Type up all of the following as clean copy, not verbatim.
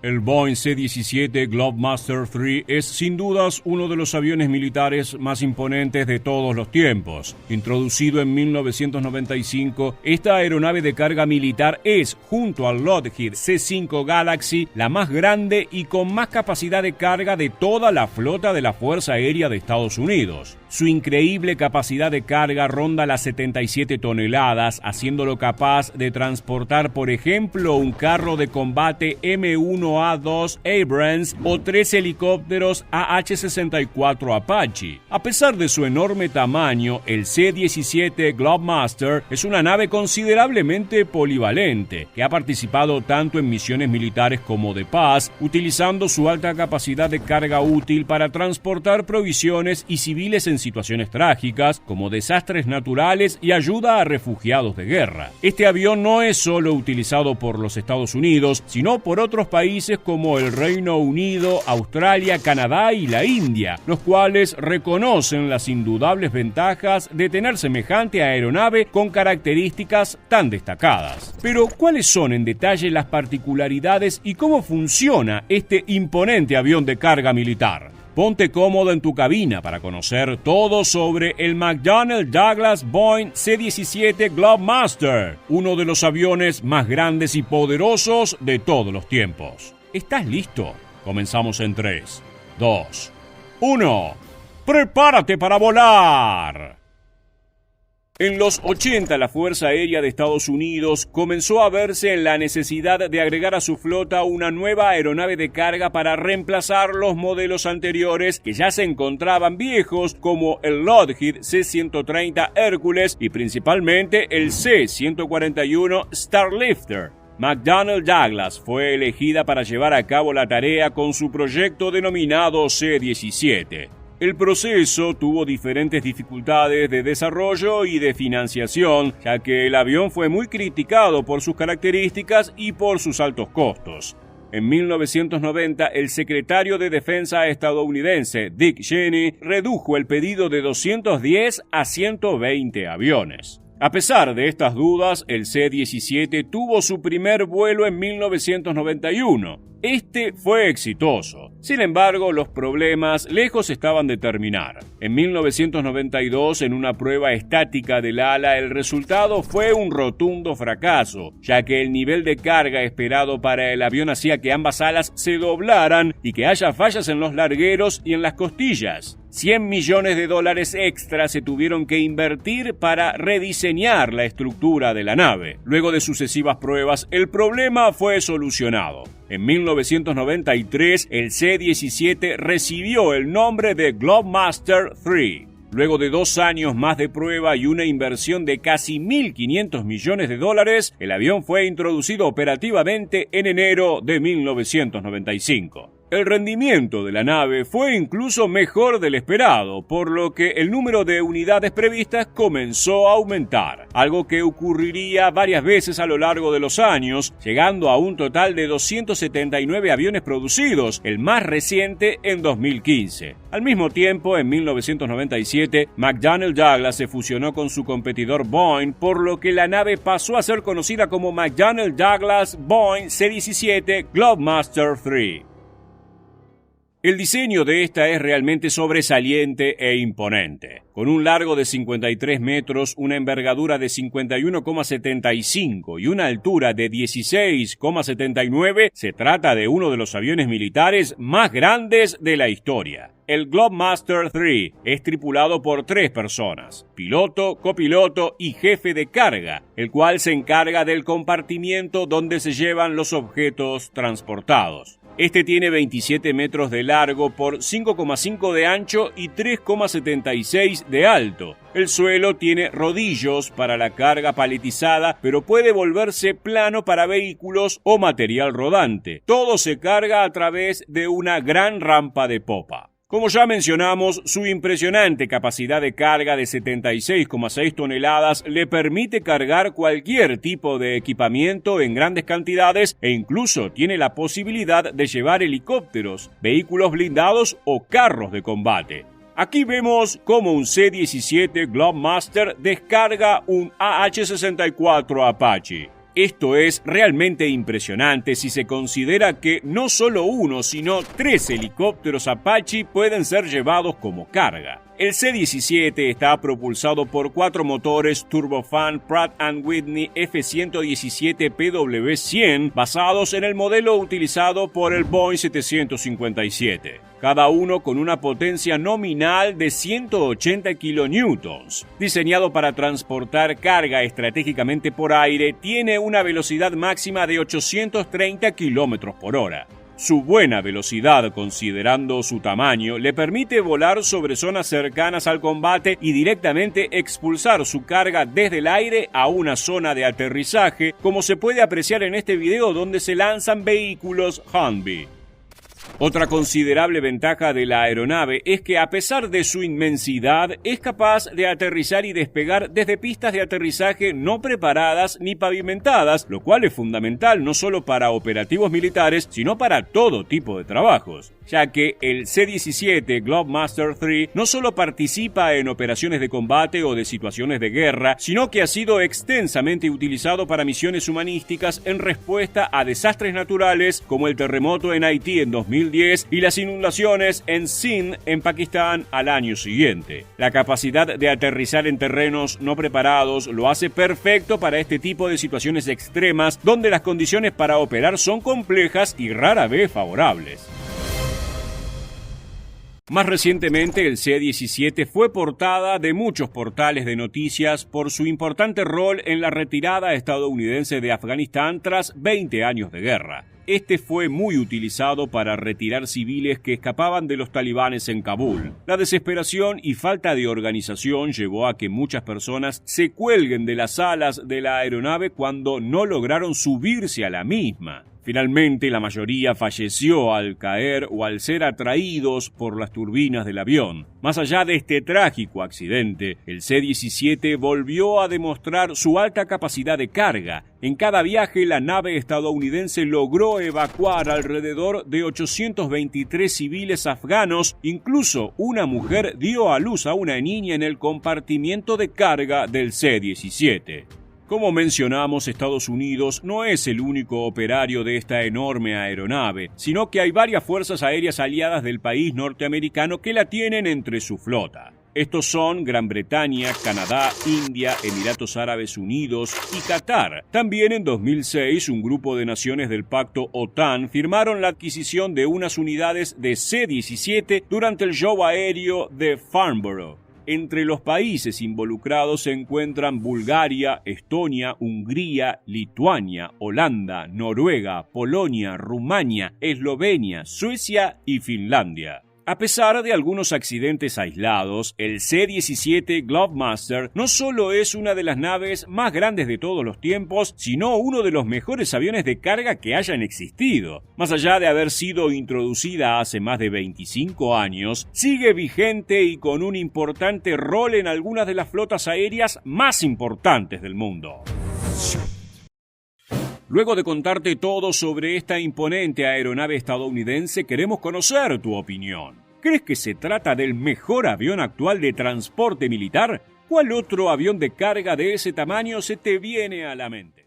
El Boeing C-17 Globemaster III es sin dudas uno de los aviones militares más imponentes de todos los tiempos. Introducido en 1995, esta aeronave de carga militar es, junto al Lockheed C-5 Galaxy, la más grande y con más capacidad de carga de toda la flota de la Fuerza Aérea de Estados Unidos. Su increíble capacidad de carga ronda las 77 toneladas, haciéndolo capaz de transportar, por ejemplo, un carro de combate M1A2 Abrams o 3 helicópteros AH-64 Apache. A pesar de su enorme tamaño, el C-17 Globemaster es una nave considerablemente polivalente, que ha participado tanto en misiones militares como de paz, utilizando su alta capacidad de carga útil para transportar provisiones y civiles en situaciones trágicas, como desastres naturales y ayuda a refugiados de guerra. Este avión no es solo utilizado por los Estados Unidos, sino por otros países como el Reino Unido, Australia, Canadá y la India, los cuales reconocen las indudables ventajas de tener semejante aeronave con características tan destacadas. Pero, ¿cuáles son en detalle las particularidades y cómo funciona este imponente avión de carga militar? Ponte cómodo en tu cabina para conocer todo sobre el McDonnell Douglas Boeing C-17 Globemaster, uno de los aviones más grandes y poderosos de todos los tiempos. ¿Estás listo? Comenzamos en 3, 2, 1. ¡Prepárate para volar! En los 80, la Fuerza Aérea de Estados Unidos comenzó a verse en la necesidad de agregar a su flota una nueva aeronave de carga para reemplazar los modelos anteriores que ya se encontraban viejos, como el Lockheed C-130 Hércules y principalmente el C-141 Starlifter. McDonnell Douglas fue elegida para llevar a cabo la tarea con su proyecto denominado C-17. El proceso tuvo diferentes dificultades de desarrollo y de financiación, ya que el avión fue muy criticado por sus características y por sus altos costos. En 1990, el secretario de Defensa estadounidense, Dick Cheney, redujo el pedido de 210 a 120 aviones. A pesar de estas dudas, el C-17 tuvo su primer vuelo en 1991. Este fue exitoso. Sin embargo, los problemas lejos estaban de terminar. En 1992, en una prueba estática del ala, el resultado fue un rotundo fracaso, ya que el nivel de carga esperado para el avión hacía que ambas alas se doblaran y que haya fallas en los largueros y en las costillas. $100 millones extra se tuvieron que invertir para rediseñar la estructura de la nave. Luego de sucesivas pruebas, el problema fue solucionado. En 1993, el C-17 recibió el nombre de Globemaster III. Luego de 2 años más de prueba y una inversión de casi $1.500 millones, el avión fue introducido operativamente en enero de 1995. El rendimiento de la nave fue incluso mejor del esperado, por lo que el número de unidades previstas comenzó a aumentar, algo que ocurriría varias veces a lo largo de los años, llegando a un total de 279 aviones producidos, el más reciente en 2015. Al mismo tiempo, en 1997, McDonnell Douglas se fusionó con su competidor Boeing, por lo que la nave pasó a ser conocida como McDonnell Douglas Boeing C-17 Globemaster III. El diseño de esta es realmente sobresaliente e imponente. Con un largo de 53 metros, una envergadura de 51,75 y una altura de 16,79, se trata de uno de los aviones militares más grandes de la historia. El Globemaster III es tripulado por 3 personas, piloto, copiloto y jefe de carga, el cual se encarga del compartimiento donde se llevan los objetos transportados. Este tiene 27 metros de largo por 5,5 de ancho y 3,76 de alto. El suelo tiene rodillos para la carga paletizada, pero puede volverse plano para vehículos o material rodante. Todo se carga a través de una gran rampa de popa. Como ya mencionamos, su impresionante capacidad de carga de 76,6 toneladas le permite cargar cualquier tipo de equipamiento en grandes cantidades e incluso tiene la posibilidad de llevar helicópteros, vehículos blindados o carros de combate. Aquí vemos cómo un C-17 Globemaster descarga un AH-64 Apache. Esto es realmente impresionante si se considera que no solo uno, sino 3 helicópteros Apache pueden ser llevados como carga. El C-17 está propulsado por 4 motores turbofan Pratt & Whitney F-117 PW100 basados en el modelo utilizado por el Boeing 757. Cada uno con una potencia nominal de 180 kilonewtons. Diseñado para transportar carga estratégicamente por aire, tiene una velocidad máxima de 830 kilómetros por hora. Su buena velocidad, considerando su tamaño, le permite volar sobre zonas cercanas al combate y directamente expulsar su carga desde el aire a una zona de aterrizaje, como se puede apreciar en este video donde se lanzan vehículos Humvee. Otra considerable ventaja de la aeronave es que, a pesar de su inmensidad, es capaz de aterrizar y despegar desde pistas de aterrizaje no preparadas ni pavimentadas, lo cual es fundamental no solo para operativos militares, sino para todo tipo de trabajos, ya que el C-17 Globemaster III no solo participa en operaciones de combate o de situaciones de guerra, sino que ha sido extensamente utilizado para misiones humanísticas en respuesta a desastres naturales como el terremoto en Haití en 2010 y las inundaciones en Sindh, en Pakistán, al año siguiente. La capacidad de aterrizar en terrenos no preparados lo hace perfecto para este tipo de situaciones extremas donde las condiciones para operar son complejas y rara vez favorables. Más recientemente, el C-17 fue portada de muchos portales de noticias por su importante rol en la retirada estadounidense de Afganistán tras 20 años de guerra. Este fue muy utilizado para retirar civiles que escapaban de los talibanes en Kabul. La desesperación y falta de organización llevó a que muchas personas se cuelguen de las alas de la aeronave cuando no lograron subirse a la misma. Finalmente, la mayoría falleció al caer o al ser atraídos por las turbinas del avión. Más allá de este trágico accidente, el C-17 volvió a demostrar su alta capacidad de carga. En cada viaje, la nave estadounidense logró evacuar alrededor de 823 civiles afganos. Incluso una mujer dio a luz a una niña en el compartimiento de carga del C-17. Como mencionamos, Estados Unidos no es el único operario de esta enorme aeronave, sino que hay varias fuerzas aéreas aliadas del país norteamericano que la tienen entre su flota. Estos son Gran Bretaña, Canadá, India, Emiratos Árabes Unidos y Qatar. También en 2006, un grupo de naciones del pacto OTAN firmaron la adquisición de unas unidades de C-17 durante el show aéreo de Farnborough. Entre los países involucrados se encuentran Bulgaria, Estonia, Hungría, Lituania, Holanda, Noruega, Polonia, Rumania, Eslovenia, Suecia y Finlandia. A pesar de algunos accidentes aislados, el C-17 Globemaster no solo es una de las naves más grandes de todos los tiempos, sino uno de los mejores aviones de carga que hayan existido. Más allá de haber sido introducida hace más de 25 años, sigue vigente y con un importante rol en algunas de las flotas aéreas más importantes del mundo. Luego de contarte todo sobre esta imponente aeronave estadounidense, queremos conocer tu opinión. ¿Crees que se trata del mejor avión actual de transporte militar? ¿Cuál otro avión de carga de ese tamaño se te viene a la mente?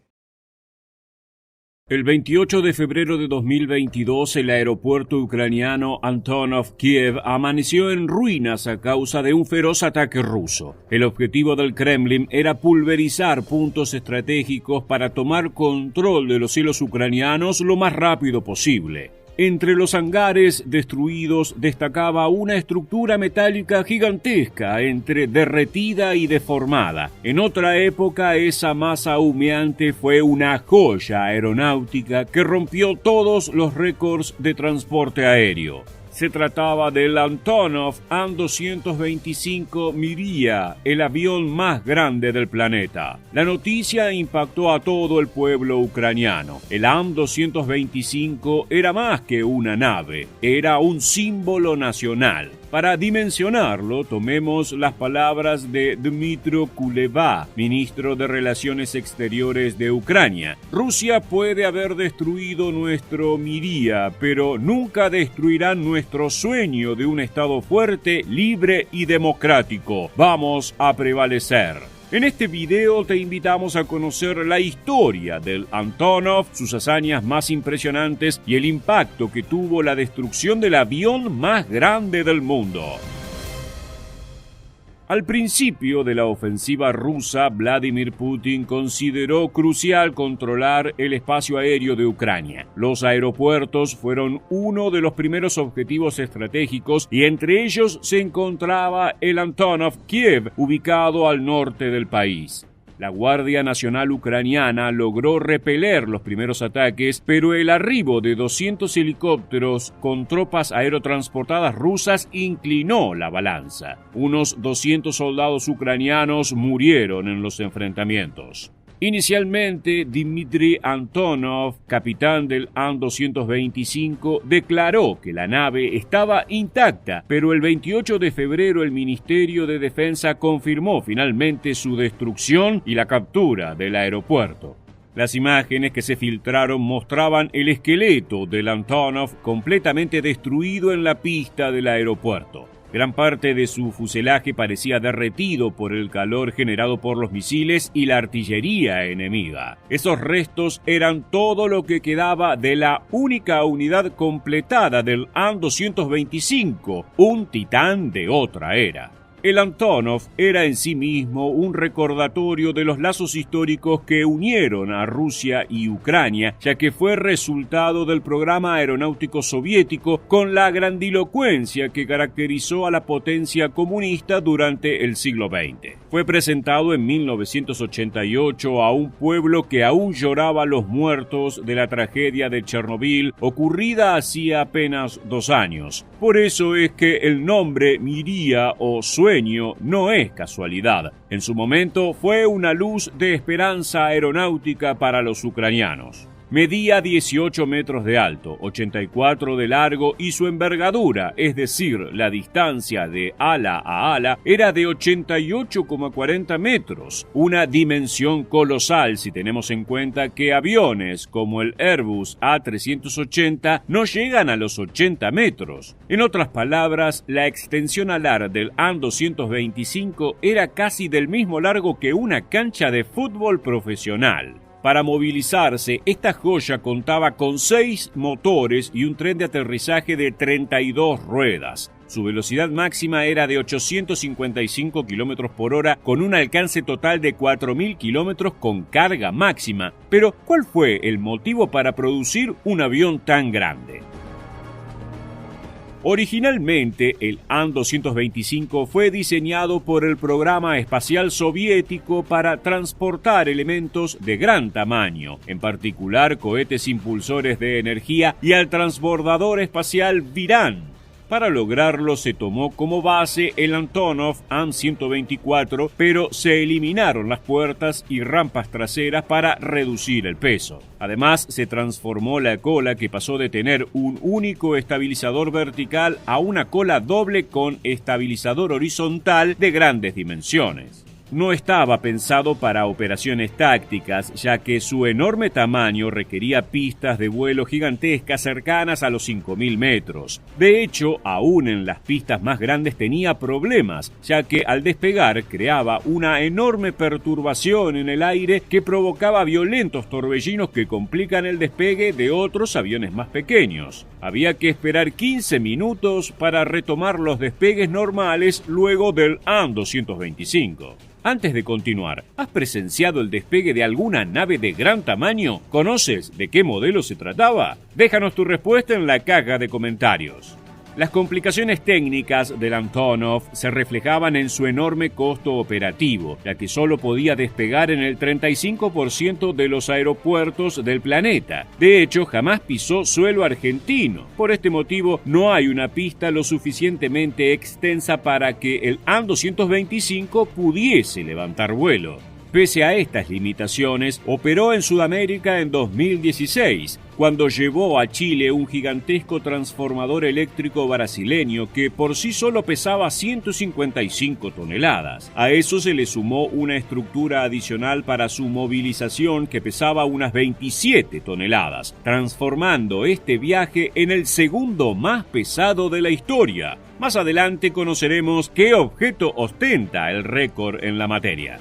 El 28 de febrero de 2022, el aeropuerto ucraniano Antonov-Kiev amaneció en ruinas a causa de un feroz ataque ruso. El objetivo del Kremlin era pulverizar puntos estratégicos para tomar control de los cielos ucranianos lo más rápido posible. Entre los hangares destruidos destacaba una estructura metálica gigantesca, entre derretida y deformada. En otra época, esa masa humeante fue una joya aeronáutica que rompió todos los récords de transporte aéreo. Se trataba del Antonov An-225 Mriya, el avión más grande del planeta. La noticia impactó a todo el pueblo ucraniano. El An-225 era más que una nave, era un símbolo nacional. Para dimensionarlo, tomemos las palabras de Dmytro Kuleba, ministro de Relaciones Exteriores de Ucrania. Rusia puede haber destruido nuestro Mriya, pero nunca destruirán nuestro sueño de un Estado fuerte, libre y democrático. Vamos a prevalecer. En este video te invitamos a conocer la historia del Antonov, sus hazañas más impresionantes y el impacto que tuvo la destrucción del avión más grande del mundo. Al principio de la ofensiva rusa, Vladimir Putin consideró crucial controlar el espacio aéreo de Ucrania. Los aeropuertos fueron uno de los primeros objetivos estratégicos y entre ellos se encontraba el Antonov Kiev, ubicado al norte del país. La Guardia Nacional Ucraniana logró repeler los primeros ataques, pero el arribo de 200 helicópteros con tropas aerotransportadas rusas inclinó la balanza. Unos 200 soldados ucranianos murieron en los enfrentamientos. Inicialmente, Dmitry Antonov, capitán del An-225, declaró que la nave estaba intacta, pero el 28 de febrero el Ministerio de Defensa confirmó finalmente su destrucción y la captura del aeropuerto. Las imágenes que se filtraron mostraban el esqueleto del Antonov completamente destruido en la pista del aeropuerto. Gran parte de su fuselaje parecía derretido por el calor generado por los misiles y la artillería enemiga. Esos restos eran todo lo que quedaba de la única unidad completada del An-225, un titán de otra era. El Antonov era en sí mismo un recordatorio de los lazos históricos que unieron a Rusia y Ucrania, ya que fue resultado del programa aeronáutico soviético con la grandilocuencia que caracterizó a la potencia comunista durante el siglo XX. Fue presentado en 1988 a un pueblo que aún lloraba los muertos de la tragedia de Chernobyl ocurrida hacía apenas 2 años. Por eso es que el nombre Miria o sueño no es casualidad. En su momento fue una luz de esperanza aeronáutica para los ucranianos. Medía 18 metros de alto, 84 de largo y su envergadura, es decir, la distancia de ala a ala, era de 88,40 metros, una dimensión colosal si tenemos en cuenta que aviones como el Airbus A380 no llegan a los 80 metros. En otras palabras, la extensión alar del An-225 era casi del mismo largo que una cancha de fútbol profesional. Para movilizarse, esta joya contaba con 6 motores y un tren de aterrizaje de 32 ruedas. Su velocidad máxima era de 855 km por hora, con un alcance total de 4.000 km con carga máxima. Pero, ¿cuál fue el motivo para producir un avión tan grande? Originalmente, el An-225 fue diseñado por el programa espacial soviético para transportar elementos de gran tamaño, en particular cohetes impulsores de energía y al transbordador espacial Viran. Para lograrlo se tomó como base el Antonov An-124, pero se eliminaron las puertas y rampas traseras para reducir el peso. Además, se transformó la cola, que pasó de tener un único estabilizador vertical a una cola doble con estabilizador horizontal de grandes dimensiones. No estaba pensado para operaciones tácticas, ya que su enorme tamaño requería pistas de vuelo gigantescas cercanas a los 5.000 metros. De hecho, aún en las pistas más grandes tenía problemas, ya que al despegar creaba una enorme perturbación en el aire que provocaba violentos torbellinos que complican el despegue de otros aviones más pequeños. Había que esperar 15 minutos para retomar los despegues normales luego del An-225. Antes de continuar, ¿has presenciado el despegue de alguna nave de gran tamaño? ¿Conoces de qué modelo se trataba? Déjanos tu respuesta en la caja de comentarios. Las complicaciones técnicas del Antonov se reflejaban en su enorme costo operativo, ya que solo podía despegar en el 35% de los aeropuertos del planeta. De hecho, jamás pisó suelo argentino. Por este motivo, no hay una pista lo suficientemente extensa para que el An-225 pudiese levantar vuelo. Pese a estas limitaciones, operó en Sudamérica en 2016, cuando llevó a Chile un gigantesco transformador eléctrico brasileño que por sí solo pesaba 155 toneladas. A eso se le sumó una estructura adicional para su movilización que pesaba unas 27 toneladas, transformando este viaje en el segundo más pesado de la historia. Más adelante conoceremos qué objeto ostenta el récord en la materia.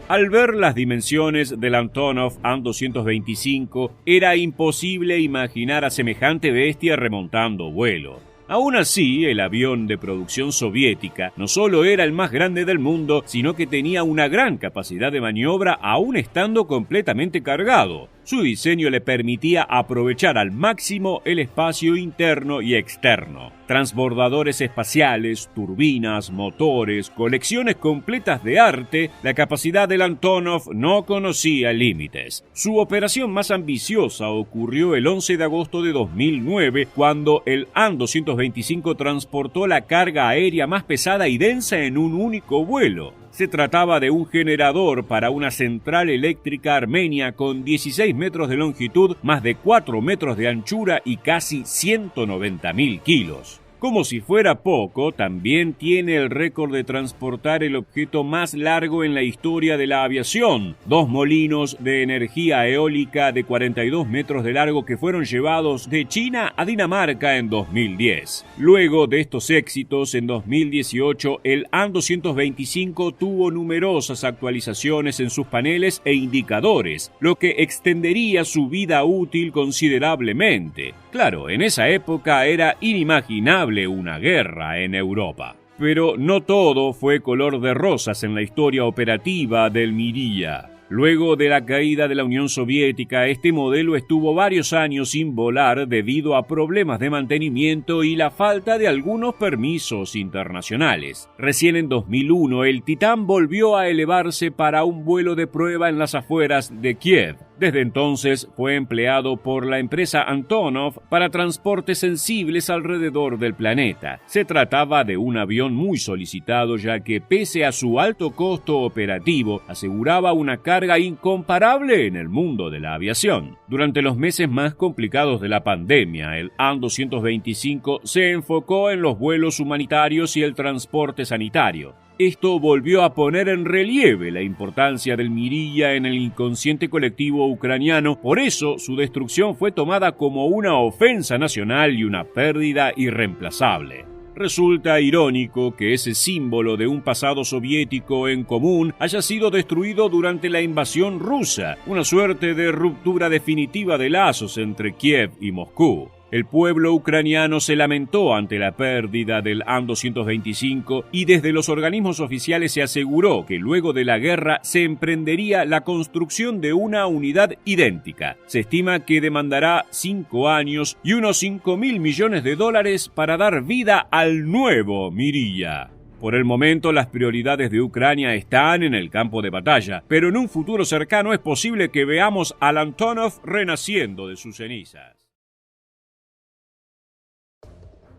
Al ver las dimensiones del Antonov An-225, era imposible imaginar a semejante bestia remontando vuelo. Aún así, el avión de producción soviética no solo era el más grande del mundo, sino que tenía una gran capacidad de maniobra aún estando completamente cargado. Su diseño le permitía aprovechar al máximo el espacio interno y externo. Transbordadores espaciales, turbinas, motores, colecciones completas de arte, la capacidad del Antonov no conocía límites. Su operación más ambiciosa ocurrió el 11 de agosto de 2009, cuando el An-225 transportó la carga aérea más pesada y densa en un único vuelo. Se trataba de un generador para una central eléctrica armenia con 16 metros de longitud, más de 4 metros de anchura y casi 190.000 kilos. Como si fuera poco, también tiene el récord de transportar el objeto más largo en la historia de la aviación, 2 molinos de energía eólica de 42 metros de largo que fueron llevados de China a Dinamarca en 2010. Luego de estos éxitos, en 2018, el An-225 tuvo numerosas actualizaciones en sus paneles e indicadores, lo que extendería su vida útil considerablemente. Claro, en esa época era inimaginable una guerra en Europa. Pero no todo fue color de rosas en la historia operativa del Miriya. Luego de la caída de la Unión Soviética, este modelo estuvo varios años sin volar debido a problemas de mantenimiento y la falta de algunos permisos internacionales. Recién en 2001, el Titán volvió a elevarse para un vuelo de prueba en las afueras de Kiev. Desde entonces fue empleado por la empresa Antonov para transportes sensibles alrededor del planeta. Se trataba de un avión muy solicitado, ya que pese a su alto costo operativo, aseguraba una carga incomparable en el mundo de la aviación. Durante los meses más complicados de la pandemia, el An-225 se enfocó en los vuelos humanitarios y el transporte sanitario. Esto volvió a poner en relieve la importancia del Miriya en el inconsciente colectivo ucraniano, por eso su destrucción fue tomada como una ofensa nacional y una pérdida irreemplazable. Resulta irónico que ese símbolo de un pasado soviético en común haya sido destruido durante la invasión rusa, una suerte de ruptura definitiva de lazos entre Kiev y Moscú. El pueblo ucraniano se lamentó ante la pérdida del An-225 y desde los organismos oficiales se aseguró que luego de la guerra se emprendería la construcción de una unidad idéntica. Se estima que demandará 5 años y unos $5.000 millones para dar vida al nuevo Miriya. Por el momento, las prioridades de Ucrania están en el campo de batalla, pero en un futuro cercano es posible que veamos al Antonov renaciendo de sus cenizas.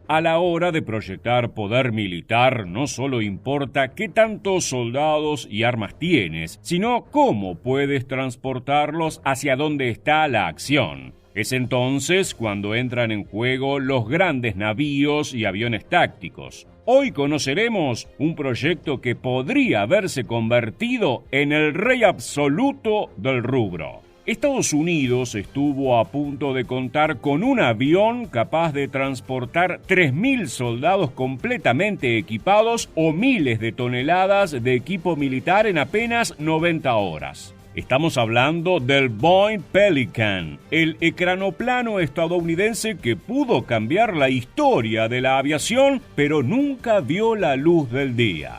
A la hora de proyectar poder militar, no solo importa qué tantos soldados y armas tienes, sino cómo puedes transportarlos hacia donde está la acción. Es entonces cuando entran en juego los grandes navíos y aviones tácticos. Hoy conoceremos un proyecto que podría haberse convertido en el rey absoluto del rubro. Estados Unidos estuvo a punto de contar con un avión capaz de transportar 3.000 soldados completamente equipados o miles de toneladas de equipo militar en apenas 90 horas. Estamos hablando del Boeing Pelican, el ecranoplano estadounidense que pudo cambiar la historia de la aviación, pero nunca vio la luz del día.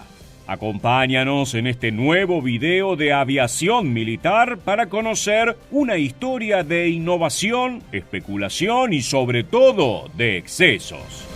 Acompáñanos en este nuevo video de aviación militar para conocer una historia de innovación, especulación y sobre todo de excesos.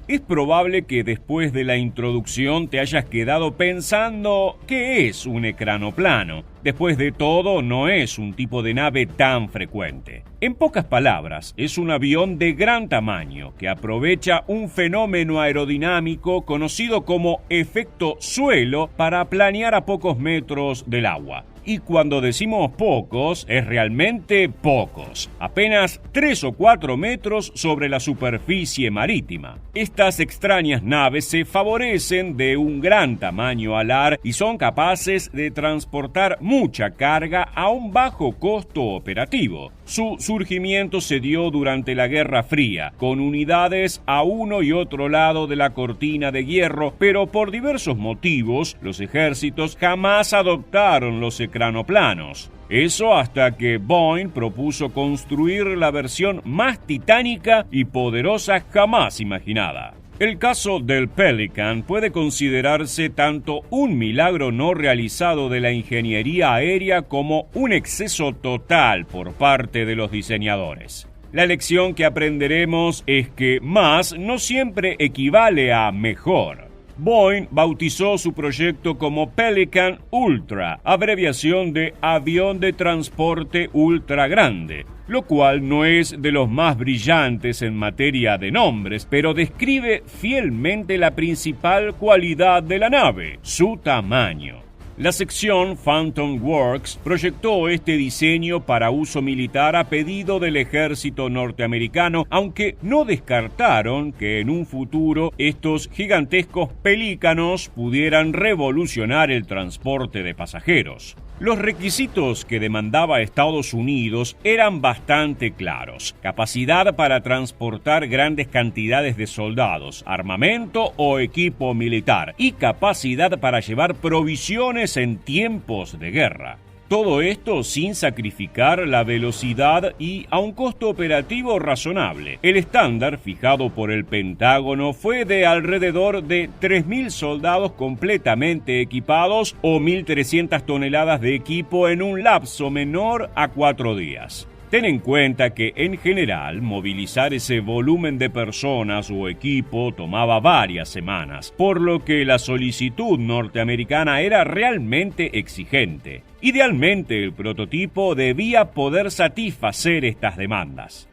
Es probable que después de la introducción te hayas quedado pensando ¿qué es un ecranoplano? Después de todo, no es un tipo de nave tan frecuente. En pocas palabras, es un avión de gran tamaño que aprovecha un fenómeno aerodinámico conocido como efecto suelo para planear a pocos metros del agua. Y cuando decimos pocos, es realmente pocos, apenas 3 o 4 metros sobre la superficie marítima. Estas extrañas naves se favorecen de un gran tamaño alar y son capaces de transportar mucha carga a un bajo costo operativo. Su surgimiento se dio durante la Guerra Fría, con unidades a uno y otro lado de la cortina de hierro, pero por diversos motivos los ejércitos jamás adoptaron los ecranoplanos. Eso hasta que Boeing propuso construir la versión más titánica y poderosa jamás imaginada. El caso del Pelican puede considerarse tanto un milagro no realizado de la ingeniería aérea como un exceso total por parte de los diseñadores. La lección que aprenderemos es que más no siempre equivale a mejor. Boeing bautizó su proyecto como Pelican Ultra, abreviación de Avión de Transporte Ultra Grande, lo cual no es de los más brillantes en materia de nombres, pero describe fielmente la principal cualidad de la nave, su tamaño. La sección Phantom Works proyectó este diseño para uso militar a pedido del ejército norteamericano, aunque no descartaron que en un futuro estos gigantescos pelícanos pudieran revolucionar el transporte de pasajeros. Los requisitos que demandaba Estados Unidos eran bastante claros: capacidad para transportar grandes cantidades de soldados, armamento o equipo militar, y capacidad para llevar provisiones en tiempos de guerra. Todo esto sin sacrificar la velocidad y a un costo operativo razonable. El estándar fijado por el Pentágono fue de alrededor de 3.000 soldados completamente equipados o 1.300 toneladas de equipo en un lapso menor a 4 días. Ten en cuenta que, en general, movilizar ese volumen de personas o equipo tomaba varias semanas, por lo que la solicitud norteamericana era realmente exigente. Idealmente, el prototipo debía poder satisfacer estas demandas.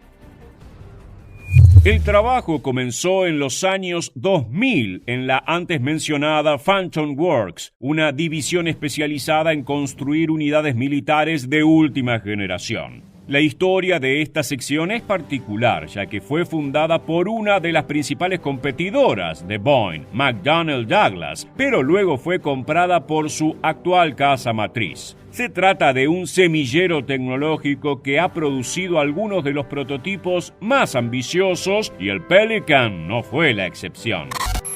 El trabajo comenzó en los años 2000 en la antes mencionada Phantom Works, una división especializada en construir unidades militares de última generación. La historia de esta sección es particular, ya que fue fundada por una de las principales competidoras de Boeing, McDonnell Douglas, pero luego fue comprada por su actual casa matriz. Se trata de un semillero tecnológico que ha producido algunos de los prototipos más ambiciosos, y el Pelican no fue la excepción.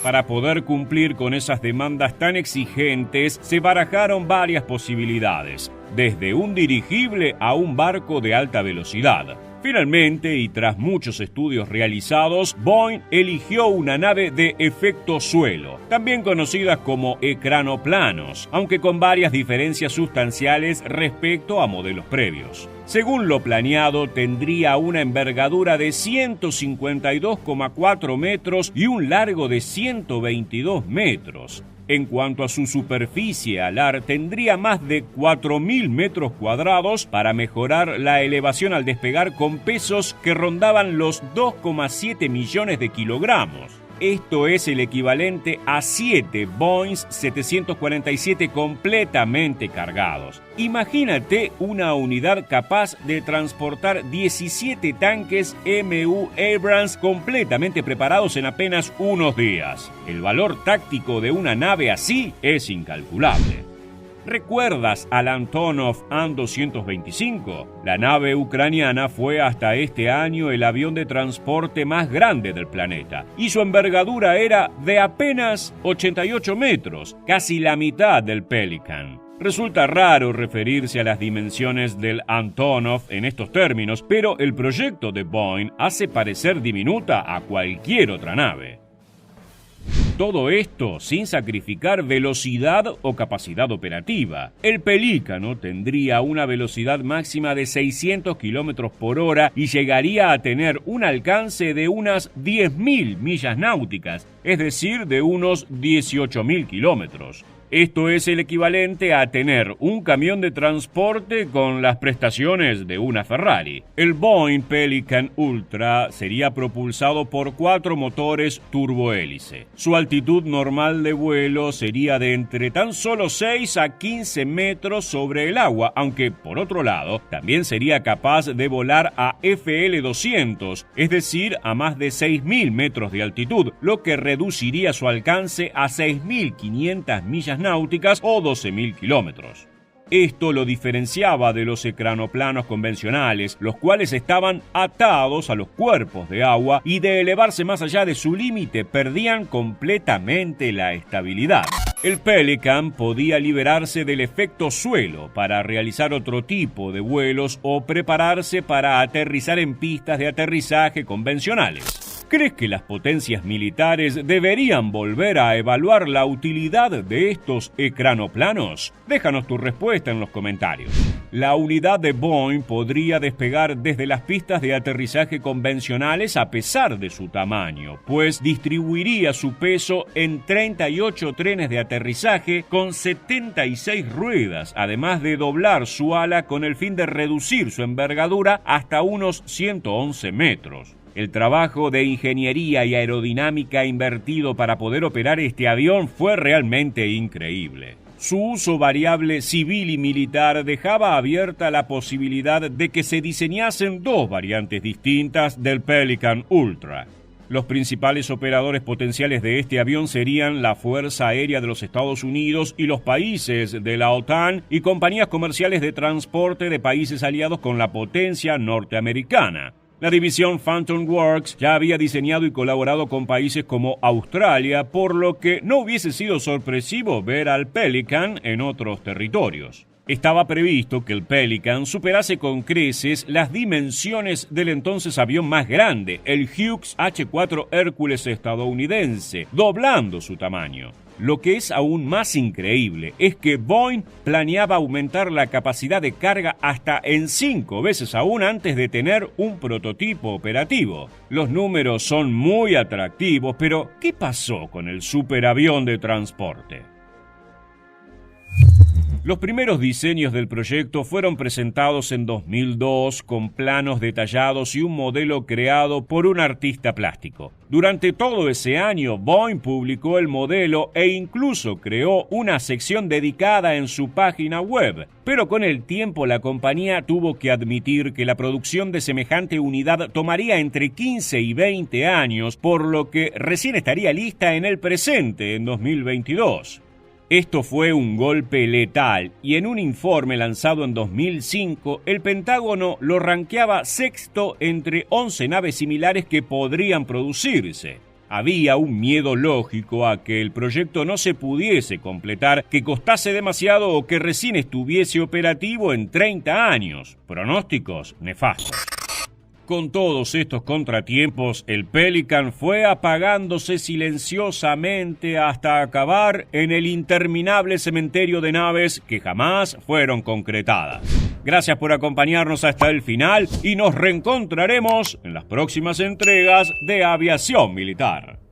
Para poder cumplir con esas demandas tan exigentes, se barajaron varias posibilidades, desde un dirigible a un barco de alta velocidad. Finalmente, y tras muchos estudios realizados, Boeing eligió una nave de efecto suelo, también conocidas como ecranoplanos, aunque con varias diferencias sustanciales respecto a modelos previos. Según lo planeado, tendría una envergadura de 152,4 metros y un largo de 122 metros. En cuanto a su superficie alar, tendría más de 4.000 metros cuadrados para mejorar la elevación al despegar con pesos que rondaban los 2,7 millones de kilogramos. Esto es el equivalente a 7 Boeing 747 completamente cargados. Imagínate una unidad capaz de transportar 17 tanques MU Abrams completamente preparados en apenas unos días. El valor táctico de una nave así es incalculable. ¿Recuerdas al Antonov An-225? La nave ucraniana fue hasta este año el avión de transporte más grande del planeta, y su envergadura era de apenas 88 metros, casi la mitad del Pelican. Resulta raro referirse a las dimensiones del Antonov en estos términos, pero el proyecto de Boeing hace parecer diminuta a cualquier otra nave. Todo esto sin sacrificar velocidad o capacidad operativa. El Pelícano tendría una velocidad máxima de 600 km por hora y llegaría a tener un alcance de unas 10.000 millas náuticas, es decir, de unos 18.000 kilómetros. Esto es el equivalente a tener un camión de transporte con las prestaciones de una Ferrari. El Boeing Pelican Ultra sería propulsado por 4 motores turbohélice. Su altitud normal de vuelo sería de entre tan solo 6 a 15 metros sobre el agua, aunque, por otro lado, también sería capaz de volar a FL200, es decir, a más de 6.000 metros de altitud, lo que reduciría su alcance a 6.500 millas náuticas o 12.000 kilómetros. Esto lo diferenciaba de los ecranoplanos convencionales, los cuales estaban atados a los cuerpos de agua y de elevarse más allá de su límite perdían completamente la estabilidad. El Pelican podía liberarse del efecto suelo para realizar otro tipo de vuelos o prepararse para aterrizar en pistas de aterrizaje convencionales. ¿Crees que las potencias militares deberían volver a evaluar la utilidad de estos ecranoplanos? Déjanos tu respuesta en los comentarios. La unidad de Boeing podría despegar desde las pistas de aterrizaje convencionales a pesar de su tamaño, pues distribuiría su peso en 38 trenes de aterrizaje con 76 ruedas, además de doblar su ala con el fin de reducir su envergadura hasta unos 111 metros. El trabajo de ingeniería y aerodinámica invertido para poder operar este avión fue realmente increíble. Su uso variable civil y militar dejaba abierta la posibilidad de que se diseñasen dos variantes distintas del Pelican Ultra. Los principales operadores potenciales de este avión serían la Fuerza Aérea de los Estados Unidos y los países de la OTAN y compañías comerciales de transporte de países aliados con la potencia norteamericana. La división Phantom Works ya había diseñado y colaborado con países como Australia, por lo que no hubiese sido sorpresivo ver al Pelican en otros territorios. Estaba previsto que el Pelican superase con creces las dimensiones del entonces avión más grande, el Hughes H-4 Hércules estadounidense, doblando su tamaño. Lo que es aún más increíble es que Boeing planeaba aumentar la capacidad de carga hasta en 5 veces aún antes de tener un prototipo operativo. Los números son muy atractivos, pero ¿qué pasó con el superavión de transporte? Los primeros diseños del proyecto fueron presentados en 2002 con planos detallados y un modelo creado por un artista plástico. Durante todo ese año, Boeing publicó el modelo e incluso creó una sección dedicada en su página web. Pero con el tiempo la compañía tuvo que admitir que la producción de semejante unidad tomaría entre 15 y 20 años, por lo que recién estaría lista en el presente, en 2022. Esto fue un golpe letal y en un informe lanzado en 2005, el Pentágono lo rankeaba sexto entre 11 naves similares que podrían producirse. Había un miedo lógico a que el proyecto no se pudiese completar, que costase demasiado o que recién estuviese operativo en 30 años. Pronósticos nefastos. Con todos estos contratiempos, el Pelican fue apagándose silenciosamente hasta acabar en el interminable cementerio de naves que jamás fueron concretadas. Gracias por acompañarnos hasta el final y nos reencontraremos en las próximas entregas de Aviación Militar.